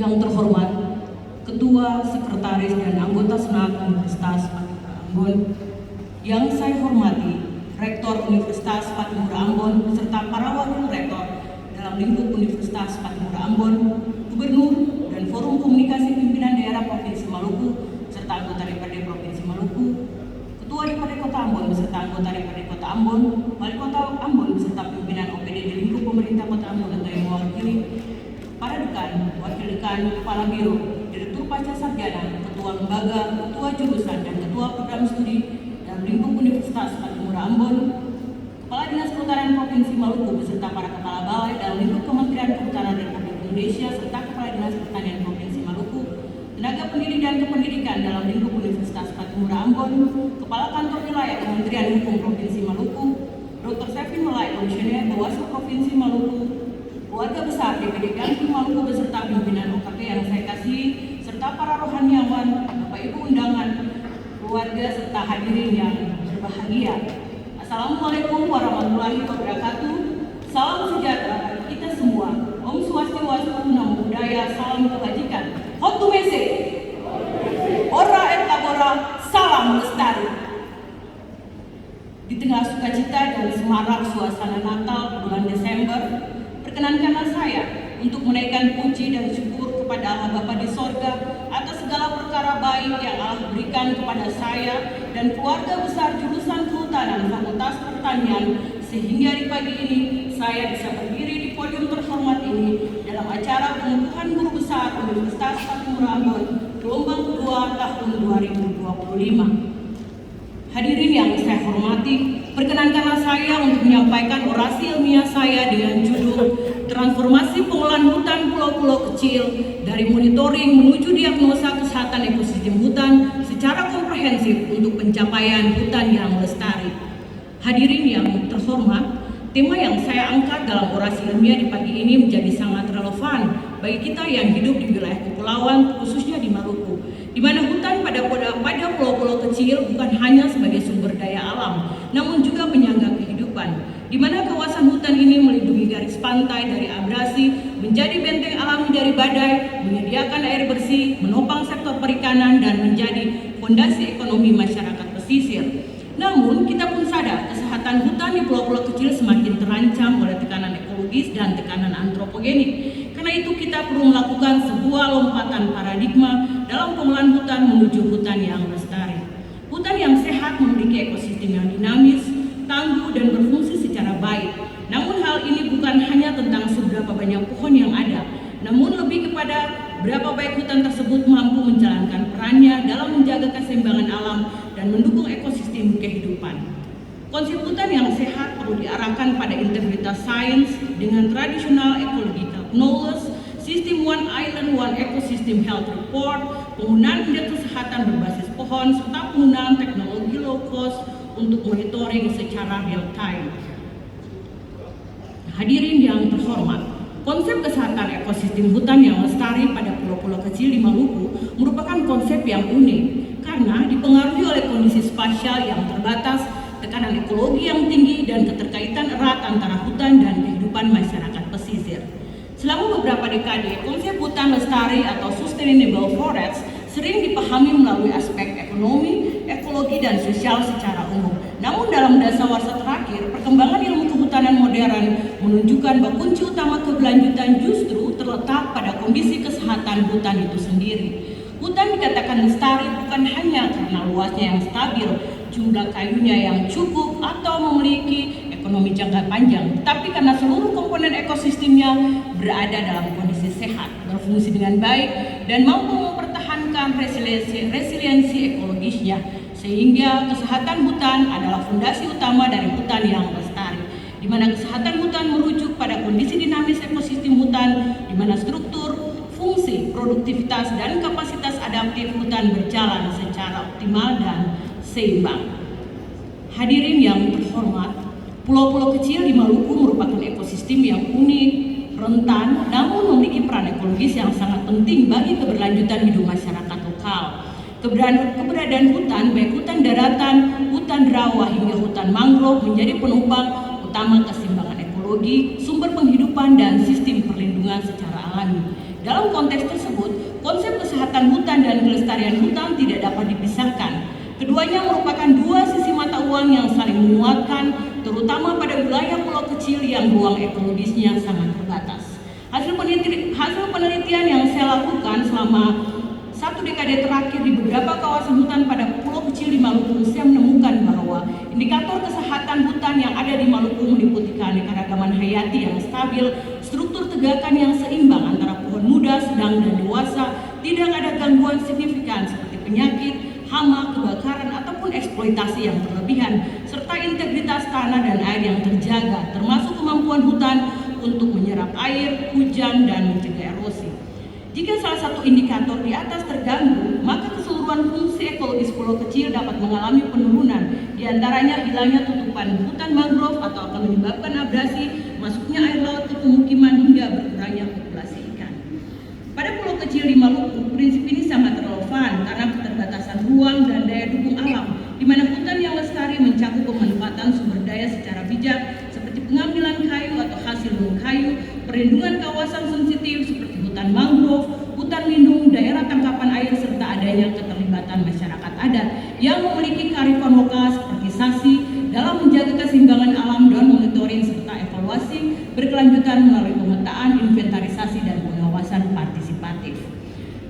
Yang terhormat Ketua, Sekretaris, dan anggota Senat Universitas Patimura Ambon, yang saya hormati Rektor Universitas Patimura Ambon beserta para wakil rektor dalam lingkup Universitas Patimura Ambon, Gubernur dan Forum Komunikasi Pimpinan Daerah Provinsi Maluku serta anggota DPRD Provinsi Maluku, Ketua DPRD Kota Ambon beserta anggota DPRD Kota Ambon, Wali Kota Ambon beserta pimpinan OPD di lingkup pemerintah Kota Ambon atau yang mewakili, para dekan, wakil dekan, kepala biro, direktur pasca sarjana, ketua lembaga, ketua jurusan, dan ketua program studi dalam lingkup Universitas Patimura Ambon, kepala dinas kehutanan Provinsi Maluku beserta para kepala balai dalam lingkup Kementerian Kehutanan Republik Indonesia serta kepala dinas pertanian Provinsi Maluku, tenaga pendidik dan kependidikan dalam lingkup Universitas Patimura Ambon, kepala kantor wilayah Kementerian Hukum Provinsi Maluku, Dr. Sevin Melai, Komisioner Bawaslu Provinsi Maluku, keluarga besar DPD Gangki Maluku beserta pimpinan OKP yang saya kasihi, serta para rohaniawan, Bapak Ibu undangan, keluarga serta hadirin yang berbahagia. Assalamualaikum warahmatullahi wabarakatuh. Salam sejahtera bagi kita semua. Om Swastiastu, Namo Buddhaya, salam kebajikan. Hotu mese, ora et labora, salam lestari. Di tengah sukacita dan semarak suasana Natal bulan Desember, perkenankanlah saya untuk menaikkan puji dan syukur kepada Allah Bapa di sorga atas segala perkara baik yang Allah berikan kepada saya dan keluarga besar jurusan Kehutanan Fakultas Pertanian, sehingga di pagi ini saya bisa berdiri di podium terhormat ini dalam acara pengukuhan guru besar Universitas Patimura Ambon gelombang kedua tahun 2025. Hadirin yang saya hormati, perkenankanlah saya untuk menyampaikan orasi ilmiah saya dengan judul Transformasi Pengolahan Hutan Pulau-Pulau Kecil dari Monitoring Menuju Diagnosa Kesehatan Ekosistem Hutan secara komprehensif untuk pencapaian hutan yang lestari. Hadirin yang terhormat, tema yang saya angkat dalam orasi ilmiah di pagi ini menjadi sangat relevan bagi kita yang hidup di wilayah kepulauan, khususnya di Maluku, di mana hutan pada pulau-pulau kecil bukan hanya sebagai sumber daya alam, namun juga penyangga kehidupan, di mana kawasan hutan ini melindungi garis pantai dari abrasi, menjadi benteng alami dari badai, menyediakan air bersih, menopang sektor perikanan, dan menjadi fondasi ekonomi masyarakat pesisir. Namun, kita pun sadar kesehatan hutan di pulau-pulau kecil semakin terancam oleh tekanan ekologis dan tekanan antropogenik. Karena itu kita perlu melakukan sebuah lompatan paradigma dalam pengolahan hutan menuju hutan yang lestari. Hutan yang sehat memiliki ekosistem yang dinamis, tangguh, dan berfungsi secara baik. Namun hal ini bukan hanya tentang seberapa banyak pohon yang ada, namun lebih kepada berapa baik hutan tersebut mampu menjalankan perannya dalam menjaga keseimbangan alam dan mendukung ekosistem kehidupan. Konsep hutan yang sehat perlu diarahkan pada integritas sains dengan tradisional ecological knowledge, sistem One Island One Ecosystem Health Report, penggunaan indeks kesehatan berbasis pohon, serta penggunaan teknologi low cost untuk monitoring secara real time. Hadirin yang terhormat, konsep kesehatan ekosistem hutan yang lestari pada pulau-pulau kecil di Maluku merupakan konsep yang unik karena dipengaruhi oleh kondisi spasial yang terbatas, tekanan ekologi yang tinggi, dan keterkaitan erat antara hutan dan kehidupan masyarakat pesisir. Selama beberapa dekade, konsep hutan lestari atau sustainable forest sering dipahami melalui aspek ekonomi, ekologi, dan sosial secara umum. Namun dalam dasawarsa terakhir, perkembangan ilmu kehutanan modern menunjukkan bahwa kunci utama keberlanjutan justru terletak pada kondisi kesehatan hutan itu sendiri. Hutan dikatakan lestari bukan hanya karena luasnya yang stabil, jumlah kayunya yang cukup, atau memiliki ekonomi jangka panjang, tapi karena seluruh komponen ekosistemnya berada dalam kondisi sehat, berfungsi dengan baik, dan mampu mempertahankan resiliensi ekologisnya, sehingga kesehatan hutan adalah fondasi utama dari hutan yang lestari, di mana kesehatan hutan merujuk pada kondisi dinamis ekosistem hutan, di mana struktur, fungsi, produktivitas, dan kapasitas adaptif hutan berjalan secara optimal dan seimbang. Hadirin yang terhormat, pulau-pulau kecil di Maluku merupakan ekosistem yang unik, rentan, namun memiliki peran ekologis yang sangat penting bagi keberlanjutan hidup masyarakat lokal. Keberadaan hutan, baik hutan daratan, hutan rawa, hingga hutan mangrove menjadi penopang utama keseimbangan ekologi, sumber penghidupan, dan sistem perlindungan secara alami. Dalam konteks tersebut, konsep kesehatan hutan dan kelestarian hutan tidak dapat dipisahkan. Keduanya merupakan dua sisi mata uang yang saling menguatkan, terutama pada wilayah pulau kecil yang ruang ekologisnya sangat terbatas. Hasil penelitian yang saya lakukan selama 1 dekade terakhir di beberapa kawasan hutan pada pulau kecil di Maluku, saya menemukan bahwa indikator kesehatan hutan yang ada di Maluku meliputi keanekaragaman hayati yang stabil, struktur tegakan yang seimbang antara pohon muda, sedang, dan dewasa, tidak ada gangguan signifikan seperti penyakit, hama, kebakaran, ataupun eksploitasi yang berlebihan, serta integritas tanah dan air yang terjaga, termasuk kemampuan hutan untuk menyerap air, hujan, dan mencegah erosi. Jika salah satu indikator di atas terganggu, maka keseluruhan fungsi ekologis pulau kecil dapat mengalami penurunan, di antaranya hilangnya tutupan hutan mangrove atau akan menyebabkan abrasi, masuknya air laut ke pemukiman, hingga berkurangnya populasi ikan. Pada pulau kecil di Maluku, prinsip ini sangat relevan karena keterbatasan ruang dan daya dukung alam, di mana hutan yang lestari mencakup pemanfaatan sumber daya secara bijak, seperti pengambilan kayu atau hasil buah kayu, perlindungan kawasan sensitif seperti hutan mangrove, hutan lindung, daerah tangkapan air, serta adanya keterlibatan masyarakat adat yang memiliki kearifan lokal seperti SASI dalam menjaga keseimbangan alam dan monitoring serta evaluasi berkelanjutan melalui pemetaan, inventarisasi, dan pengawasan partisipatif.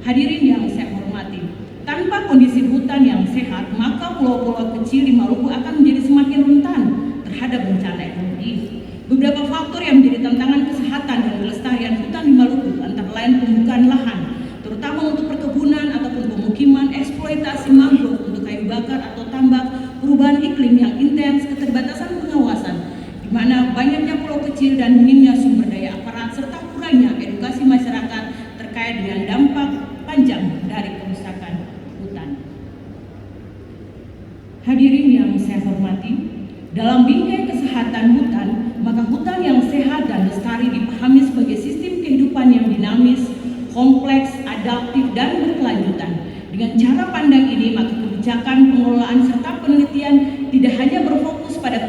Hadirin yang saya hormati, tanpa kondisi hutan yang sehat, maka pulau-pulau kecil di Maluku akan menjadi semakin rentan terhadap bencana ekologis. Beberapa faktor yang menjadi tantangan kesehatan dan kelestarian hutan di Maluku antara lain pembukaan lahan, terutama untuk perkebunan ataupun pemukiman, eksploitasi mangrove untuk kayu bakar atau tambak, perubahan iklim yang intens, keterbatasan pengawasan, di mana banyaknya pulau kecil dan minimnya sumber daya aparat, serta kurangnya edukasi masyarakat terkait dengan dampak panjang dari kerusakan hutan. Hadirin yang saya hormati, dalam bingkai kesehatan hutan, maka hutan yang sehat dan lestari dipahami sebagai sistem kehidupan yang dinamis, kompleks, adaptif, dan berkelanjutan. Dengan cara pandang ini, maka kebijakan, pengelolaan, serta penelitian tidak hanya berfokus pada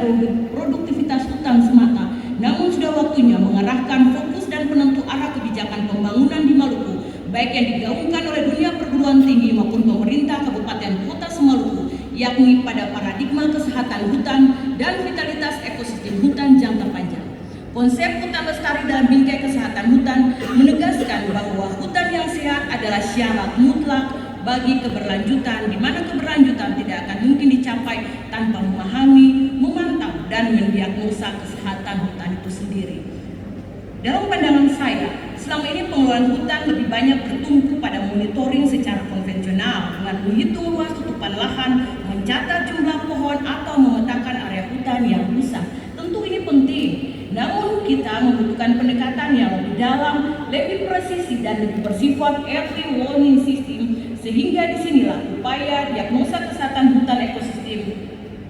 produktivitas hutan semata, namun sudah waktunya mengarahkan fokus dan penentu arah kebijakan pembangunan di Maluku, baik yang digaungkan oleh dunia perguruan tinggi maupun pemerintah Kabupaten Kota Semaluku, yakni pada paradigma kesehatan hutan dan vitalitas ekosistem hutan jangka panjang. Konsep hutan lestari dalam bingkai kesehatan hutan menegaskan bahwa hutan yang sehat adalah syarat mutlak bagi keberlanjutan, di mana keberlanjutan tidak akan mungkin dicapai tanpa memahami, memantau, dan mendiagnosa kesehatan hutan itu sendiri. Dalam pandangan saya, selama ini pengelolaan hutan lebih banyak bertumpu pada monitoring secara konvensional dengan menghitung luas tutupan lahan, mencatat jumlah pohon, atau memetakan area hutan yang rusak. Tentu ini penting, namun kita membutuhkan pendekatan yang lebih dalam, lebih presisi, dan lebih bersifat early warning system, sehingga disinilah upaya diagnosa kesehatan hutan ekosistem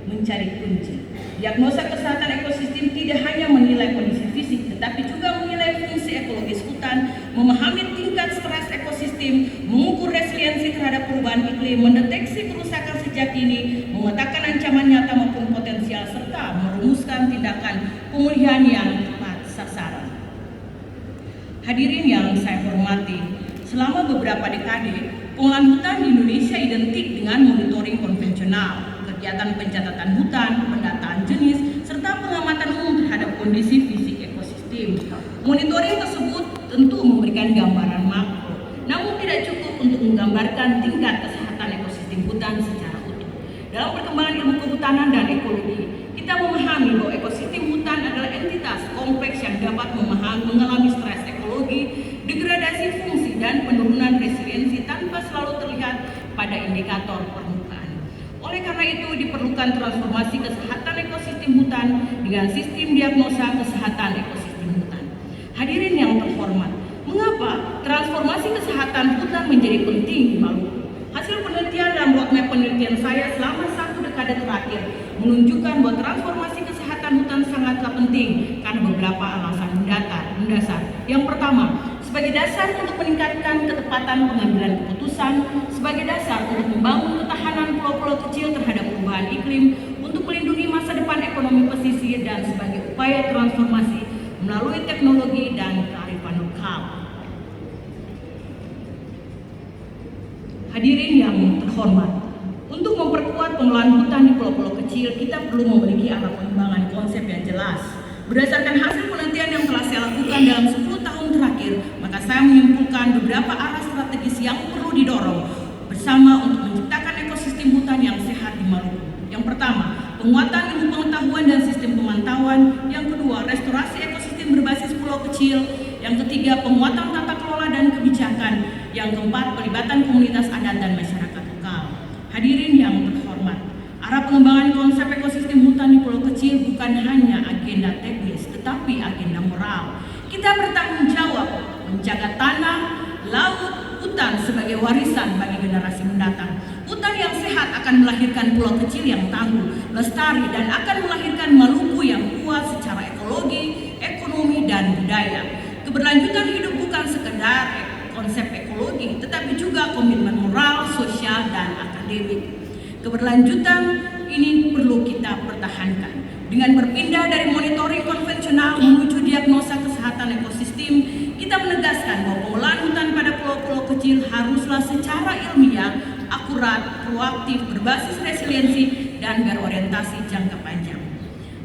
mencari kunci. Diagnosa kesehatan ekosistem tidak hanya menilai kondisi fisik, tetapi juga menilai fungsi ekologis hutan, memahami tingkat stres ekosistem, mengukur resiliensi terhadap perubahan iklim, mendeteksi kerusakan sejak dini, memetakan ancaman nyata maupun potensial, serta merumuskan tindakan pemulihan yang tepat sasaran. Hadirin yang saya hormati, selama beberapa dekade, pengelolaan hutan di Indonesia identik dengan monitoring konvensional, kegiatan pencatatan hutan, pendataan jenis, serta pengamatan umum terhadap kondisi fisik ekosistem. Monitoring tersebut tentu memberikan gambaran makro, namun tidak cukup untuk menggambarkan tingkat kesehatan ekosistem hutan secara utuh. Dalam perkembangan ilmu kehutanan dan ekologi, kita memahami bahwa ekosistem hutan adalah entitas kompleks yang dapat mengalami stres ekologi, degradasi fungsi, dan penurunan resiliensi tanpa selalu terlihat pada indikator permukaan. Oleh karena itu diperlukan transformasi kesehatan ekosistem hutan dengan sistem diagnosa kesehatan ekosistem hutan. Hadirin yang terhormat, mengapa transformasi kesehatan hutan menjadi penting di Maluku? Hasil penelitian dan roadmap penelitian saya selama 1 dekade terakhir menunjukkan bahwa transformasi kesehatan hutan sangatlah penting karena beberapa alasan mendasar. Yang pertama, sebagai dasar untuk meningkatkan ketepatan pengambilan keputusan, sebagai dasar untuk membangun ketahanan pulau-pulau kecil terhadap perubahan iklim, untuk melindungi masa depan ekonomi pesisir, dan sebagai upaya transformasi melalui teknologi dan kearifan lokal. Hadirin yang terhormat, untuk memperkuat pengelolaan hutan di pulau-pulau kecil, kita perlu memiliki arah pengembangan konsep yang jelas. Berdasarkan hasil penelitian yang telah saya lakukan dalam 10 tahun terakhir, maka saya menyimpulkan beberapa arah strategis yang perlu didorong bersama untuk menciptakan ekosistem hutan yang sehat di Maluku. Yang pertama, penguatan ilmu pengetahuan dan sistem pemantauan. Yang kedua, restorasi ekosistem berbasis pulau kecil. Yang ketiga, penguatan tata kelola dan kebijakan. Yang keempat, pelibatan komunitas adat dan masyarakat lokal. Hadirin yang terhormat, arah pengembangan konsep ekosistem hutan di pulau kecil bukan hanya agenda teknis, tetapi agenda moral. Kita bertanggung jawab menjaga tanah, laut, hutan sebagai warisan bagi generasi mendatang. Hutan yang sehat akan melahirkan pulau kecil yang tangguh, lestari, dan akan melahirkan Maluku yang kuat secara ekologi, ekonomi, dan budaya. Keberlanjutan hidup bukan sekedar konsep ekologi, tetapi juga komitmen moral, sosial, dan akademik. Keberlanjutan ini perlu kita pertahankan. Dengan berpindah dari monitoring konvensional menuju diagnosa kesehatan ekosistem, kita menegaskan bahwa pengelolaan hutan pada pulau-pulau kecil haruslah secara ilmiah, akurat, proaktif, berbasis resiliensi, dan berorientasi jangka panjang.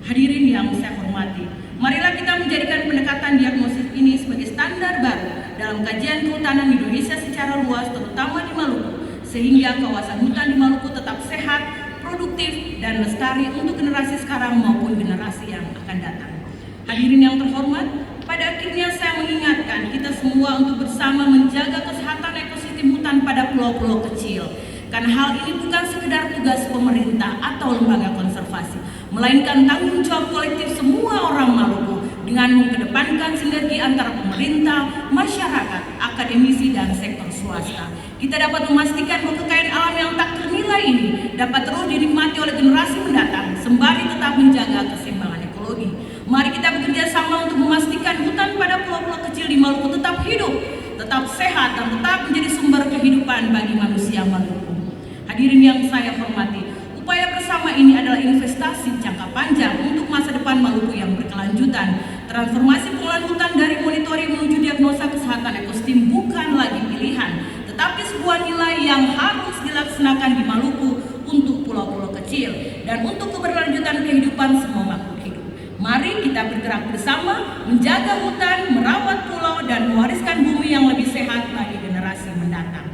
Hadirin yang saya hormati, marilah kita menjadikan pendekatan diagnosis ini sebagai standar baru dalam kajian kehutanan Indonesia secara luas, terutama di Maluku, sehingga kawasan hutan di Maluku tetap sehat, produktif, dan lestari untuk generasi sekarang maupun generasi yang akan datang. Hadirin yang terhormat, pada akhirnya saya mengingatkan kita semua untuk bersama menjaga kesehatan ekosistem hutan pada pulau-pulau kecil. Karena hal ini bukan sekedar tugas pemerintah atau lembaga konservasi, melainkan tanggung jawab kolektif semua orang Maluku dengan mengedepankan sinergi antara pemerintah, masyarakat, akademisi, dan sektor swasta. Kita dapat memastikan bahwa kekayaan alam yang tak ternilai ini dapat terus dinikmati oleh generasi mendatang sembari tetap menjaga keseimbangan ekologi. Mari kita bekerja sama untuk memastikan hutan pada pulau-pulau kecil di Maluku tetap hidup, tetap sehat, dan tetap menjadi sumber kehidupan bagi manusia Maluku. Hadirin yang saya hormati, upaya bersama ini adalah investasi jangka panjang untuk masa depan Maluku yang berkelanjutan. Transformasi pengelolaan hutan dari monitoring menuju diagnosa kesehatan ekosistem bukan lagi pilihan, tetapi sebuah nilai yang harus dilaksanakan di Maluku untuk pulau-pulau kecil dan untuk keberlanjutan kehidupan semua makhluk hidup. Mari kita bergerak bersama, menjaga hutan, merawat pulau, dan mewariskan bumi yang lebih sehat bagi generasi mendatang.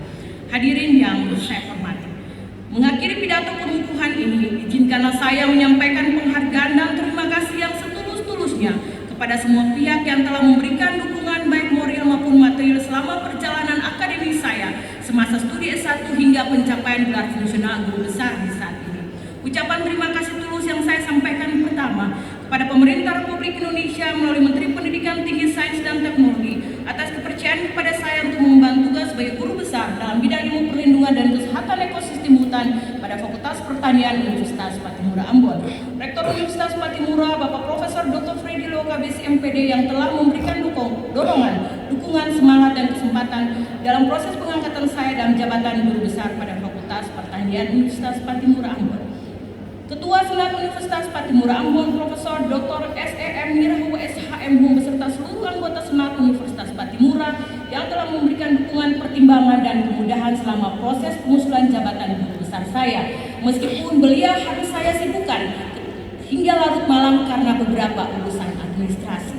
Hadirin yang saya hormati, mengakhiri pidato pengukuhan ini, izinkanlah saya menyampaikan penghargaan dan terima kasih yang setulus-tulusnya kepada semua pihak yang telah memberikan dukungan baik moral maupun material selama perjalanan akademik saya semasa studi S1 hingga pencapaian gelar fungsional guru besar di saat ini. Ucapan terima kasih tulus yang saya sampaikan pertama kepada pemerintah Republik Indonesia melalui Menteri Pendidikan Tinggi Sains dan Teknologi atas kepercayaan kepada saya untuk mengemban tugas sebagai guru besar dalam bidang ilmu perlindungan dan kesehatan ekosistem hutan pada Fakultas Pertanian Universitas Patimura Ambon. Rektor Universitas Patimura, Bapak Profesor Dr. Freddy Lokabesi MPD yang telah memberikan dukungan, semangat, dan kesempatan dalam proses pengangkatan saya dalam jabatan guru besar pada Fakultas Pertanian Universitas Patimura Ambon. Ketua Senat Universitas Patimura Ambon, Profesor Dr. SEM Mirahu SHM beserta seluruh anggota Senat Universitas Patimura yang telah memberikan dukungan, pertimbangan, dan kemudahan selama proses pengusulan jabatan guru besar saya. Meskipun beliau harus saya sibukkan hingga larut malam karena beberapa urusan administrasi.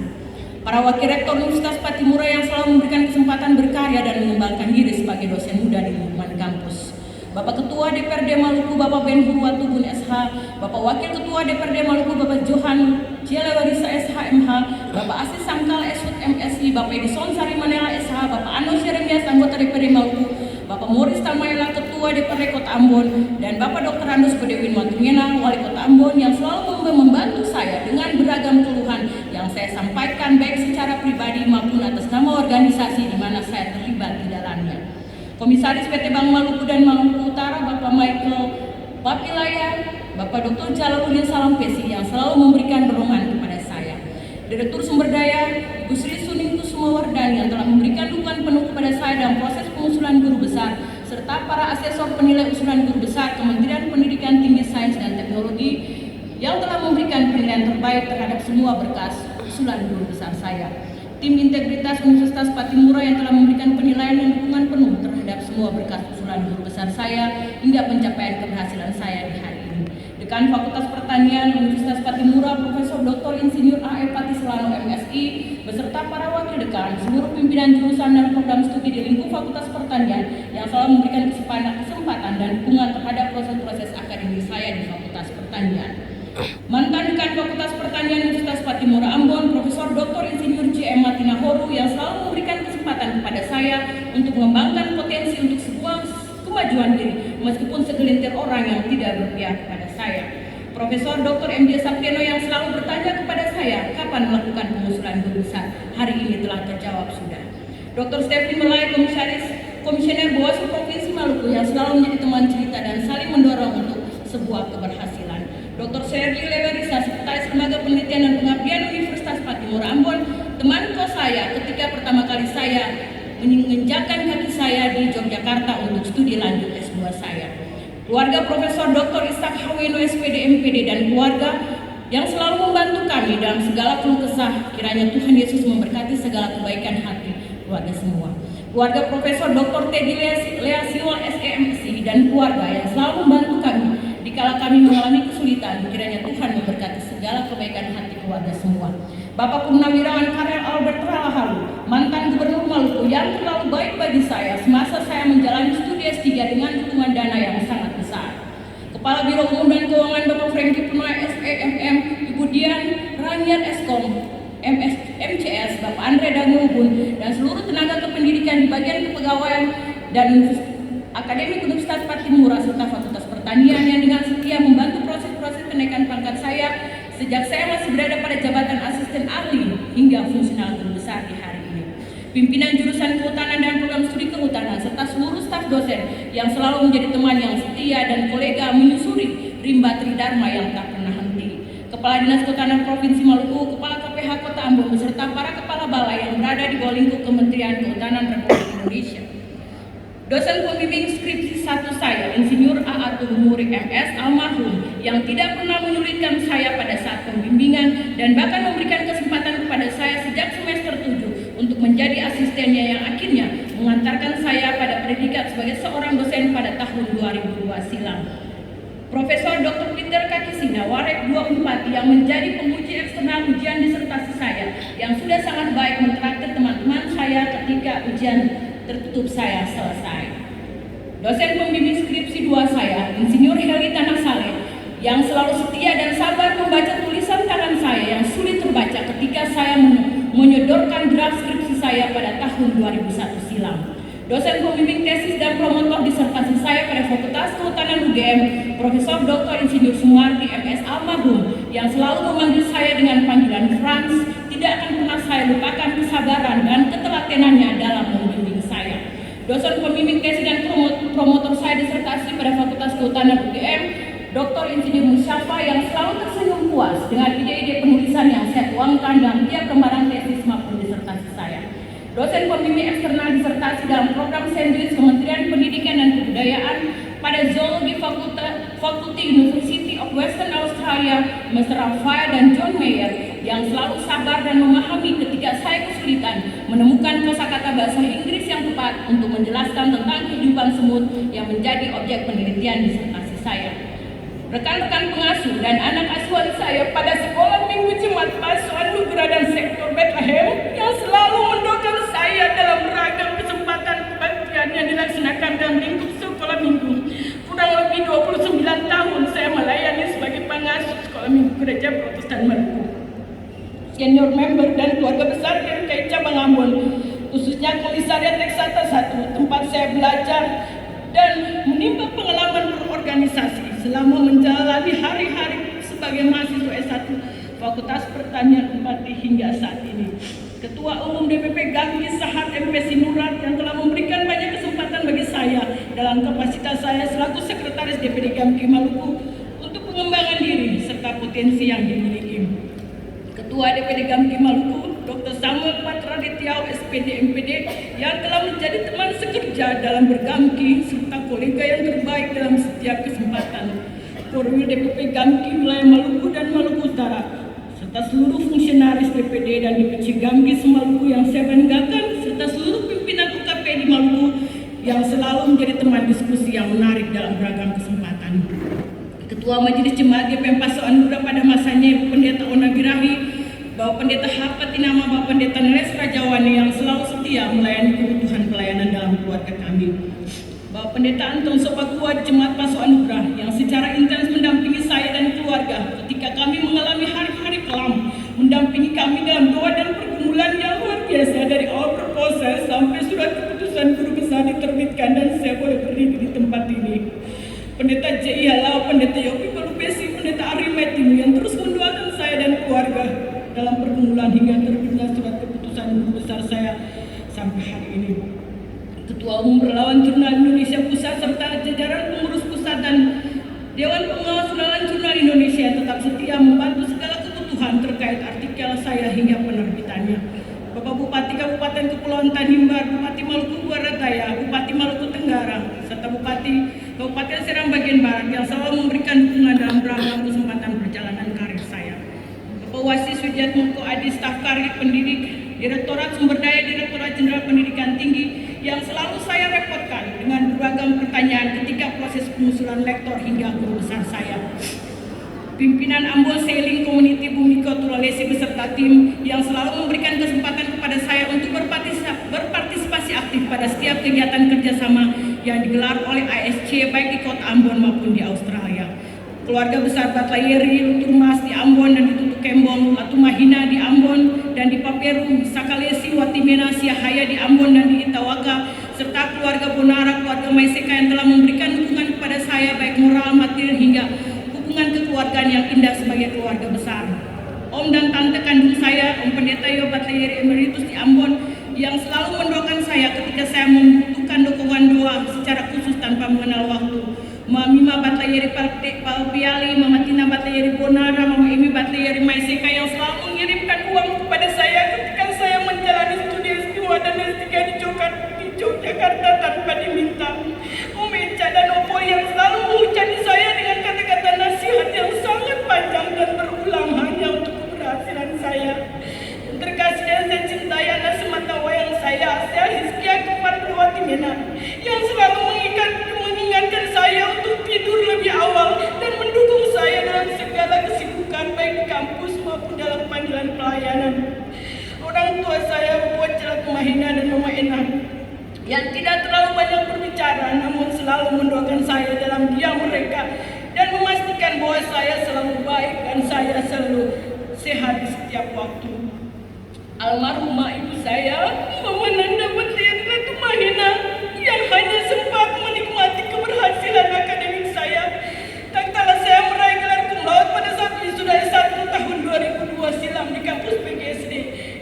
Para wakil rektor Universitas Patimura yang selalu memberikan kesempatan berkarya dan mengembangkan diri sebagai dosen muda di lingkungan kampus. Bapak Ketua DPRD Maluku, Bapak Ben Hurwatubun SH, Bapak Wakil Ketua DPRD Maluku, Bapak Johan Cielewarisa SHMH, Bapak Asis Sangkal Esut MSI, Bapak Edison Sari Manela SH, Bapak Anos Yeremias, anggota DPRD Maluku, Bapak Moris Tamayela, Ketua DPRD Kota Ambon, dan Bapak Dr. Andus Kodewin Watungena, Wali Kota Ambon yang selalu membantu saya dengan beragam keluhan yang saya sampaikan baik secara pribadi maupun atas nama organisasi di mana saya terlibat di dalamnya. Komisaris PT Bank Maluku dan Maluku Utara, Bapak Michael Papilaya, Bapak Dr. Jalaluddin Salampesi yang selalu memberikan dorongan kepada saya. Direktur Sumber Daya, Ibu Sri Suning Kusumawardani yang telah memberikan dukungan penuh kepada saya dalam proses pengusulan guru besar, serta para asesor penilai usulan guru besar Kementerian Pendidikan Tinggi Sains dan Teknologi yang telah memberikan penilaian terbaik terhadap semua berkas usulan guru besar saya. tim integritas Universitas Patimura yang telah memberikan penilaian dan dukungan penuh terhadap semua berkas usulan guru besar saya hingga pencapaian keberhasilan saya di hari ini. Dekan Fakultas Pertanian Universitas Patimura, Profesor Dr. Insinyur A.E. Patiselano MSI, beserta para wakil dekan, seluruh pimpinan jurusan dan program studi di lingkup Fakultas Pertanian yang selalu memberikan kesempatan dan dukungan terhadap proses-proses akademik saya di Fakultas Pertanian. Mantan Dekan Fakultas Pertanian Universitas Patimura Ambon, Profesor Dr. Insinyur J.M. Matinahoru yang selalu memberikan kesempatan kepada saya untuk mengembangkan potensi untuk sebuah kemajuan diri, meskipun segelintir orang yang tidak berpihak kepada saya. Profesor Dr. M.D. Sapteno yang selalu bertanya kepada saya kapan melakukan pengusulan guru besar, hari ini telah terjawab sudah. Dr. Stephen Melay, Komisioner Bawaslu Provinsi Maluku yang selalu menjadi teman cerita dan saling mendorong untuk sebuah keberhasilan. Dr. Sherly Lewerisa, Sekretaris Lembaga Penelitian dan Pengabdian Universitas Patimura Ambon, teman kos saya ketika pertama kali saya menginjakkan kaki saya di Yogyakarta untuk studi lanjut S2 saya. Keluarga Profesor Dr. Ishak Haweno SPD MPD dan keluarga yang selalu membantu kami dalam segala keluh kesah, kiranya Tuhan Yesus memberkati segala kebaikan hati keluarga semua. Keluarga Profesor Dr. Teddy Leasiwal SEMC dan keluarga yang selalu membantu kami dikala kami mengalami kesulitan, kiranya Tuhan memberkati segala kebaikan hati keluarga semua. Bapak Purnawirawan Karel Albert Ralahalu, mantan Gubernur Maluku yang terlalu baik bagi saya semasa saya menjalani studi S3 dengan dukungan dana yang sangat besar. Kepala Biro Umum dan Keuangan Bapak Franky Purnoy SEMM, Ibu Dian Ranian Eskom, MCS, Bapak Andre Dangungun, dan seluruh tenaga kependidikan di bagian kepegawaian dan Akademik Universitas Patimura serta Fakultas Pertanian yang dengan setia membantu proses-proses kenaikan pangkat saya sejak saya masih berada pada jabatan asisten ahli hingga fungsional guru besar di hari ini. Pimpinan jurusan kehutanan dan program studi kehutanan serta seluruh staf dosen yang selalu menjadi teman yang setia dan kolega menyusuri rimba tridharma yang tak pernah henti. Kepala Dinas Kehutanan Provinsi Maluku, Kepala KPH Kota Ambon beserta para kepala balai yang berada di bawah lingkup Kementerian Kehutanan Republik Indonesia. Dosen pembimbing skripsi 1 saya, Insinyur A. Atul Muri MS almarhum, yang tidak pernah menyulitkan saya pada saat pembimbingan dan bahkan memberikan kesempatan kepada saya sejak semester 7 untuk menjadi asistennya yang akhirnya mengantarkan saya pada predikat sebagai seorang dosen pada tahun 2002 silam. Profesor Dr. Peter Kakisina, Warek 24 yang menjadi penguji eksternal ujian disertasi saya, yang sudah sangat baik mentraktir teman-teman saya ketika ujian tertutup saya selesai. Dosen pembimbing skripsi 2 saya, Insinyur Heli Tanah Saleh, yang selalu setia dan sabar membaca tulisan tangan saya yang sulit terbaca ketika saya menyodorkan draft skripsi saya pada tahun 2001 silam. Dosen pembimbing tesis dan promotor disertasi saya pada Fakultas Kehutanan UGM, Profesor Dr. Insinyur Sumardi MS almarhum, yang selalu memanggil saya dengan panggilan Franz, tidak akan pernah saya lupakan kesabaran dan ketelatenannya dalam membimbing saya. Dosen pembimbing tesis dan promotor saya disertasi pada Fakultas Kehutanan UGM, Dr. Insinyur Musyafa, yang selalu tersenyum puas dengan ide-ide penulisan yang saya tuangkan dalam tiap lembaran tesis maupun disertasi saya. Dosen pembimbing eksternal disertasi dalam program Sandwich Kementerian Pendidikan dan Kebudayaan pada Zoology Faculty University of Western Australia, Mr. Raphael dan John Mayer, yang selalu sabar dan memahami ketika saya kesulitan menemukan kosakata bahasa Inggris yang tepat untuk menjelaskan tentang kehidupan semut yang menjadi objek penelitian disertasi saya. Rekan-rekan pengasuh dan anak asuhan saya pada sekolah minggu Jemaat Paso Anugerah dan sektor Bethlehem yang selalu mendukung saya dalam beragam kesempatan kebaktian yang dilaksanakan dalam lingkup sekolah minggu. Kurang lebih 29 tahun saya melayani sebagai pengasuh sekolah minggu Gereja Protestan Maluku. Senior member dan keluarga besar GMKI Cabang Ambon, khususnya Komisariat Eksata 1, tempat saya belajar dan menimba pengalaman berorganisasi selama menjalani hari-hari sebagai mahasiswa S1 Fakultas Pertanian Unpad hingga saat ini. Ketua Umum DPP Gamki Sahat MP Sinurat yang telah memberikan banyak kesempatan bagi saya dalam kapasitas saya selaku Sekretaris DPD Gamki Maluku untuk pengembangan diri serta potensi yang dimiliki. Ketua DPD Gamki Maluku, Dr. Samuel Patraditya SPD MPD, yang telah menjadi teman sekerja dalam bergamki serta kolega yang terbaik dalam setiap kesempatan. Korwil DPP Gamki wilayah Maluku dan Maluku Utara, serta serta seluruh fungsionaris DPD dan DPC Gamkis Maluku yang saya banggakan, serta seluruh pimpinan UKP di Maluku yang selalu menjadi teman diskusi yang menarik dalam beragam kesempatan. Ketua Majelis Jemaat GPM Paso Anura pada masanya Ibu Pendeta Ona Birahi, Bapak Pendeta Hapatinama, Bapak Pendeta Neles Rajawani yang selalu setia melayani kebutuhan pelayanan dalam keluarga kami. Bapak Pendeta Anton Sobakua Jemaat Paso Anugerah yang secara intens mendampingi saya dan keluarga ketika kami mengalami hari-hari kelam, mendampingi kami dalam doa dan pergumulan yang luar biasa dari awal berproses sampai surat keputusan guru besar diterbitkan dan saya boleh berdiri di tempat ini. Pendeta J.I. Halau, Pendeta Yopi Pelupesi, Pendeta Ari Metimu yang terus mendoakan saya dan keluarga dalam pergumulan hingga terbitnya surat keputusan guru besar saya sampai hari ini. Ketua Umum Relawan Jurnal Indonesia Pusat serta jajaran pengurus pusat dan Dewan Pengawas Relawan Jurnal Indonesia tetap setia membantu segala kebutuhan terkait artikel saya hingga penerbitannya. Bapak Bupati Kabupaten Kepulauan Tanimbar, Bupati Maluku Barataya, Bupati Maluku Tenggara, serta Bupati Kabupaten Seram bagian Barat yang selalu memberikan dukungan dalam beragam kesempatan perjalanan karir saya. Bapak Wasis Widiatmoko Adi, staf karir pendidik, Direktorat Sumber Daya Direktorat Jenderal Pendidikan Tinggi yang selalu saya repotkan dengan beragam pertanyaan ketika proses pengusulan lektor hingga guru besar saya. Pimpinan Ambon Sailing Community Bumiko Tulawesi beserta tim yang selalu memberikan kesempatan kepada saya untuk berpartisipasi aktif pada setiap kegiatan kerjasama yang digelar oleh ASC baik di kota Ambon maupun di Australia. Keluarga besar Batlayeri, Luturmas di Ambon dan di Tutu Kembong, Latumahina di Ambon dan di Paperu, Sakalesi, Watimena, Siahaya di Ambon dan di Itawaka, serta keluarga Bonara, keluarga Maiseka yang telah memberikan dukungan kepada saya baik moral, materi hingga hubungan kekeluargaan yang indah sebagai keluarga besar. Om dan tante kandung saya, Om Pendeta Yo Batlayeri Emeritus di Ambon yang selalu mendoakan saya ketika saya membutuhkan dukungan doa secara khusus tanpa mengenal waktu. Mama Batlayeri Palpiali, Mama Tina Batlayeri Bonara, Mama Emi Batlayeri Maiseka yang selalu mengirimkan uang kepada saya ketika saya menjalani studi S2 dan S3 di Yogyakarta tanpa diminta. Om Eca dan Opo yang selalu menghujani saya dengan kata-kata nasihat yang sangat panjang dan berulang hanya untuk keberhasilan saya. Terkasih yang saya cintai anak semata wayang saya Hizkia Keparwati Mena yang selalu mengingatkan saya untuk tidur lebih awal dan mendukung saya dalam segala kesibukan baik di kampus maupun dalam panggilan pelayanan. Orang tua saya Bapak Celat Mahina dan Mama Enah yang tidak terlalu banyak berbicara namun selalu mendoakan saya dalam diam mereka dan memastikan bahwa saya selalu baik dan saya selalu sehat di setiap waktu. Almarhumah ibu saya, Mama Nanda Batlayeri Latumahina, yang hanya sempat menikmati keberhasilan akademik saya. Tak kalah saya meraih gelar cum laude pada saat wisuda S1 tahun 2002 silam di kampus PGSD.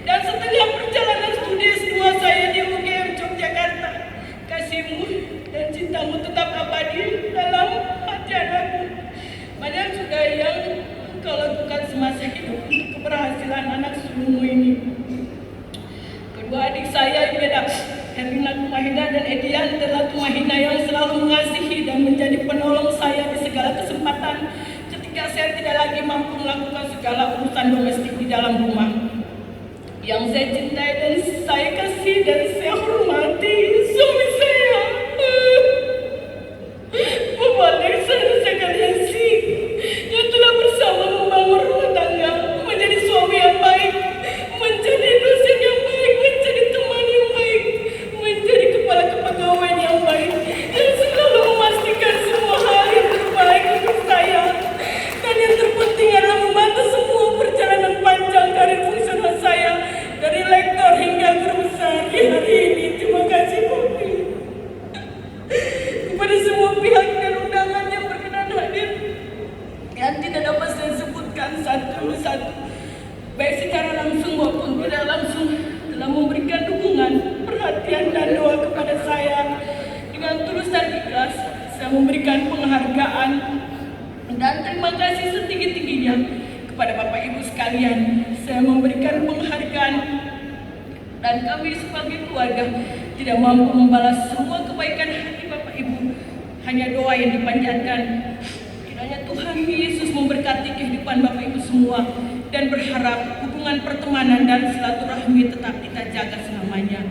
Dan setelah perjalanan studi S2 saya di UGM Yogyakarta, kasihmu dan cintamu tetap abadi dalam hati anakku. Banyak sudah yang kau lakukan semasa hidup untuk keberhasilan anak sulungmu ini. Kedua adik saya Ibeda Herlina Tumahina dan Edian Tumahina yang selalu mengasihi dan menjadi penolong saya di segala kesempatan ketika saya tidak lagi mampu melakukan segala urusan domestik di dalam rumah. Yang saya cintai dan saya kasih dan saya hormati suami saya, Bapak Alexander Sekaliansi, yang telah bersama membangun rumah tangga, menjadi suami yang baik, menjadi dosen yang baik, menjadi teman yang baik, menjadi kepala kepegawaian yang baik, yang selalu memastikan semua hal yang terbaik untuk saya. Dan yang terpenting adalah membantu semua perjalanan panjang karir fungsional saya dari lektor hingga guru besar di hari ini. Terima kasih Kopi. Kepada semua pihak dan undangan yang berkenan hadir, yang tidak dapat saya sebutkan satu-satu, baik secara langsung maupun tidak langsung, telah memberikan dukungan, perhatian dan doa kepada saya. Dengan tulus dan ikhlas, saya memberikan penghargaan dan terima kasih setinggi-tingginya kepada Bapak Ibu sekalian. Saya memberikan penghargaan dan kami sebagai keluarga tidak mampu membalas semua kebaikan hati Bapak Ibu. Hanya doa yang dipanjatkan. Kiranya Tuhan Yesus memberkati kehidupan Bapak Ibu semua. semua dan berharap hubungan pertemanan dan silaturahmi tetap kita jaga selamanya.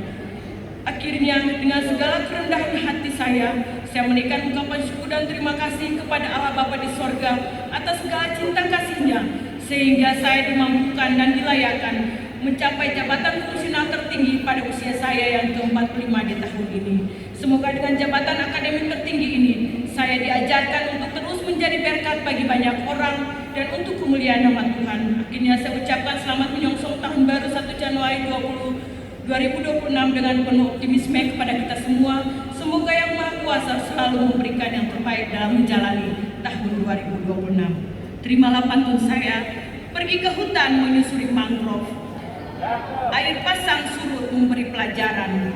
Akhirnya, dengan segala kerendahan hati saya menaikkan ungkapan syukur dan terima kasih kepada Allah Bapa di sorga atas segala cinta kasih-Nya, sehingga saya dimampukan dan dilayakkan mencapai jabatan fungsional tertinggi pada usia saya yang ke-45 di tahun ini. Semoga dengan jabatan akademik tertinggi ini, saya diajarkan untuk terus menjadi berkat bagi banyak orang dan untuk kemuliaan nama Tuhan. Akhirnya saya ucapkan selamat menyongsong tahun baru 1 Januari 2026 dengan penuh optimisme kepada kita semua. Semoga Yang Maha Kuasa selalu memberikan yang terbaik dalam menjalani tahun 2026. Terimalah pantun saya, pergi ke hutan menyusuri mangrove. Air pasang surut memberi pelajaran.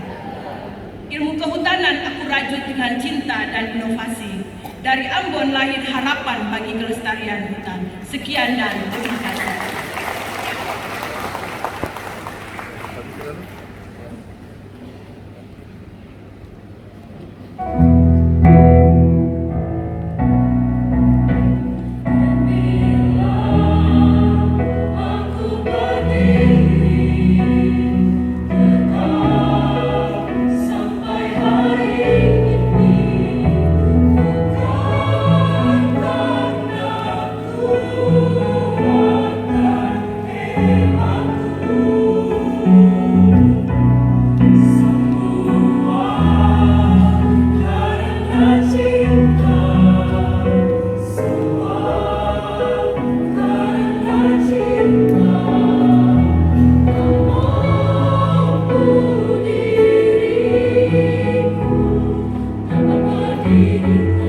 Ilmu kehutanan aku rajut dengan cinta dan inovasi. Dari Ambon lahir harapan bagi kelestarian hutan. Sekian dan terima kasih. Diriku, nama diriku.